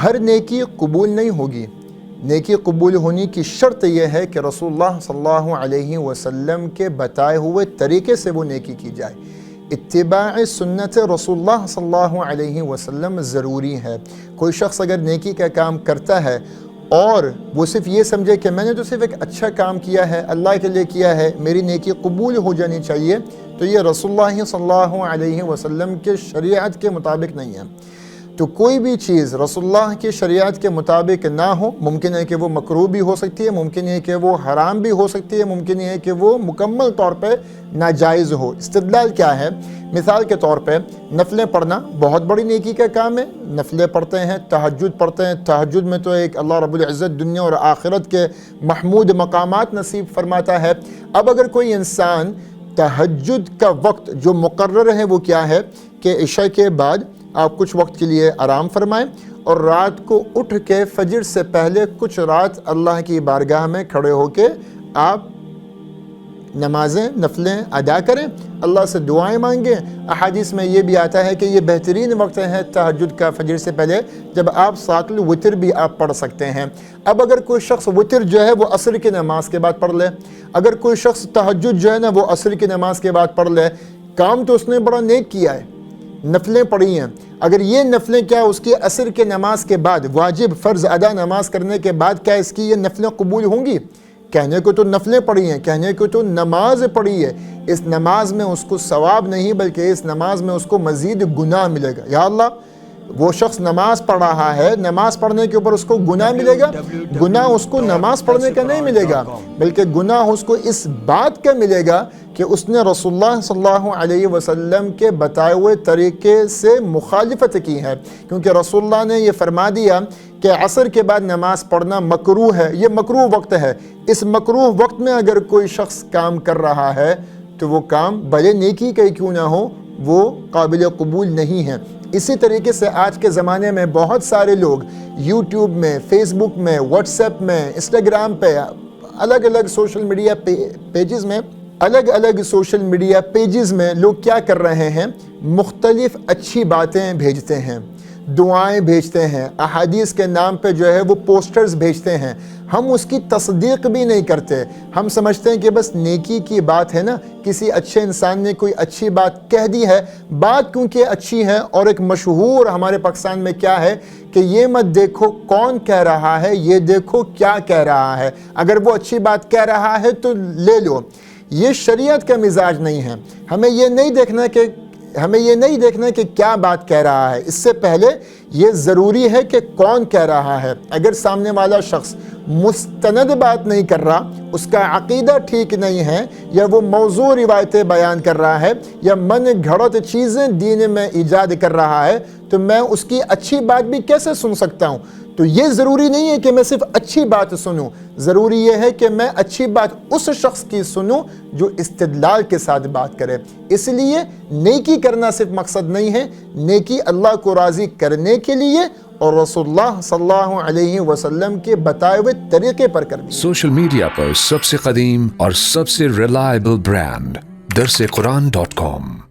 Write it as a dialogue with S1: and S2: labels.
S1: ہر نیکی قبول نہیں ہوگی. نیکی قبول ہونے کی شرط یہ ہے کہ رسول اللہ صلی اللہ علیہ وسلم کے بتائے ہوئے طریقے سے وہ نیکی کی جائے. اتباع سنت رسول اللہ صلی اللہ علیہ وسلم ضروری ہے. کوئی شخص اگر نیکی کا کام کرتا ہے اور وہ صرف یہ سمجھے کہ میں نے تو صرف ایک اچھا کام کیا ہے، اللہ کے لیے کیا ہے، میری نیکی قبول ہو جانی چاہیے، تو یہ رسول اللہ صلی اللہ علیہ وسلم کے شریعت کے مطابق نہیں ہے. تو کوئی بھی چیز رسول اللہ کی شریعت کے مطابق نہ ہو، ممکن ہے کہ وہ مکروہ بھی ہو سکتی ہے، ممکن ہے کہ وہ حرام بھی ہو سکتی ہے، ممکن ہے کہ وہ مکمل طور پہ ناجائز ہو. استدلال کیا ہے؟ مثال کے طور پہ نفلیں پڑھنا بہت بڑی نیکی کا کام ہے. نفلیں پڑھتے ہیں، تہجد پڑھتے ہیں. تہجد میں تو ایک اللہ رب العزت دنیا اور آخرت کے محمود مقامات نصیب فرماتا ہے. اب اگر کوئی انسان تہجد کا وقت جو مقرر ہے وہ کیا ہے کہ عشاء کے بعد آپ کچھ وقت کے لیے آرام فرمائیں اور رات کو اٹھ کے فجر سے پہلے کچھ رات اللہ کی بارگاہ میں کھڑے ہو کے آپ نمازیں نفلیں ادا کریں، اللہ سے دعائیں مانگیں. احادیث میں یہ بھی آتا ہے کہ یہ بہترین وقت ہے تہجد کا فجر سے پہلے، جب آپ ساتھ الوتر بھی آپ پڑھ سکتے ہیں. اب اگر کوئی شخص وتر جو ہے وہ عصر کی نماز کے بعد پڑھ لے، اگر کوئی شخص تہجد جو ہے نا وہ عصر کی نماز کے بعد پڑھ لے، کام تو اس نے بڑا نیک کیا ہے، نفلیں پڑھی ہیں. اگر یہ نفلیں کیا اس کی عصر کے نماز کے بعد واجب فرض ادا نماز کرنے کے بعد کیا اس کی یہ نفلیں قبول ہوں گی؟ کہنے کو تو نفلیں پڑھی ہیں، کہنے کو تو نماز پڑھی ہے. اس نماز میں اس کو ثواب نہیں بلکہ اس نماز میں اس کو مزید گناہ ملے گا. یا اللہ، وہ شخص نماز پڑھ رہا ہے، نماز پڑھنے کے اوپر اس کو گناہ ملے گا. گناہ اس کو نماز پڑھنے کا نہیں ملے گا بلکہ گناہ اس کو اس بات کا ملے گا کہ اس نے رسول اللہ صلی اللہ علیہ وسلم کے بتائے ہوئے طریقے سے مخالفت کی ہے. کیونکہ رسول اللہ نے یہ فرما دیا کہ عصر کے بعد نماز پڑھنا مکروہ ہے، یہ مکروہ وقت ہے. اس مکروہ وقت میں اگر کوئی شخص کام کر رہا ہے تو وہ کام بھلے نیکی کا ہی کیوں نہ ہو وہ قابل قبول نہیں ہے. اسی طریقے سے آج کے زمانے میں بہت سارے لوگ یوٹیوب میں، فیس بک میں، واٹس ایپ میں، انسٹاگرام پہ، الگ الگ سوشل میڈیا پیجز میں لوگ کیا کر رہے ہیں؟ مختلف اچھی باتیں بھیجتے ہیں، دعائیں بھیجتے ہیں، احادیث کے نام پہ جو ہے وہ پوسٹرز بھیجتے ہیں. ہم اس کی تصدیق بھی نہیں کرتے. ہم سمجھتے ہیں کہ بس نیکی کی بات ہے نا، کسی اچھے انسان نے کوئی اچھی بات کہہ دی ہے، بات کیونکہ اچھی ہے. اور ایک مشہور ہمارے پاکستان میں کیا ہے کہ یہ مت دیکھو کون کہہ رہا ہے، یہ دیکھو کیا کہہ رہا ہے. اگر وہ اچھی بات کہہ رہا ہے تو لے لو. یہ شریعت کا مزاج نہیں ہے. ہمیں یہ نہیں دیکھنا کہ کیا بات کہہ رہا ہے، اس سے پہلے یہ ضروری ہے کہ کون کہہ رہا ہے. اگر سامنے والا شخص مستند بات نہیں کر رہا، اس کا عقیدہ ٹھیک نہیں ہے، یا وہ موضوع روایتیں بیان کر رہا ہے، یا من گھڑت چیزیں دین میں ایجاد کر رہا ہے، تو میں اس کی اچھی بات بھی کیسے سن سکتا ہوں؟ تو یہ ضروری نہیں ہے کہ میں صرف اچھی بات سنوں، ضروری یہ ہے کہ میں اچھی بات اس شخص کی سنوں جو استدلال کے ساتھ بات کرے. اس لیے نیکی کرنا صرف مقصد نہیں ہے، نیکی اللہ کو راضی کرنے کے لیے اور رسول اللہ صلی اللہ علیہ وسلم کے بتائے ہوئے طریقے پر کرنی.
S2: سوشل میڈیا پر سب سے قدیم اور سب سے ریلائبل برانڈ درسقرآن.com